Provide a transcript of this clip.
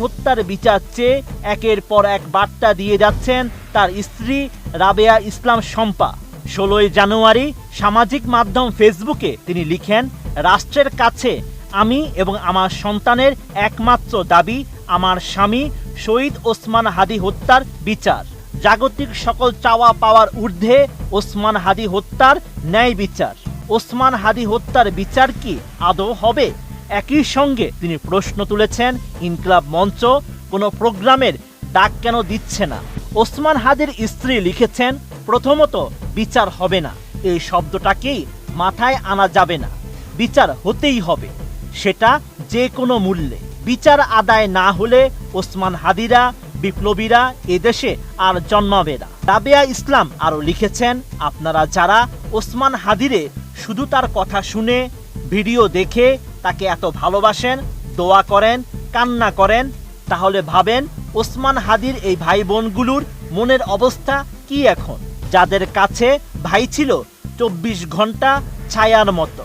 হত্যার বিচার চেয়ে একের পর এক বার্তা দিয়ে যাচ্ছেন তার স্ত্রী রাবেয়া ইসলাম শম্পা। 16 জানুয়ারি সামাজিক মাধ্যম ফেসবুকে তিনি লিখেন, রাষ্ট্রের কাছে আমি এবং আমার সন্তানের একমাত্র দাবি আমার স্বামী শহীদ ওসমান হাদী হত্যার বিচার। জাগতিক সকল চাওয়া পাওয়ার ঊর্ধ্বে ওসমান হাদী হত্যার ন্যায় বিচার। ওসমান হাদী হত্যার বিচার কি আদৌ হবে? একই সঙ্গে তিনি প্রশ্ন তুলেছেন, ইনকিলাব মঞ্চ কোনো প্রোগ্রামের ডাক কেন দিচ্ছে না? ওসমান হাদীর স্ত্রী লিখেছেন, প্রথমত বিচার হবে না এই শব্দটাকেই মাথায় আনা যাবে না। বিচার হতেই হবে, সেটা যে কোনো মূল্যে। বিচার আদায় না হলে ওসমান হাদীরা বিপ্লবীরা এদেশে আর জন্মাবে না। রাবেয়া ইসলাম আরও লিখেছেন, আপনারা যারা ওসমান হাদীরে শুধু তার কথা শুনে ভিডিও দেখে তাকে এত ভালোবাসেন, দোয়া করেন, কান্না করেন, তাহলে ভাবেন ওসমান হাদীর এই ভাই বোনগুলোর মনের অবস্থা কি এখন, যাদের কাছে ভাই ছিল 24 ঘন্টা ছায়ার মতো।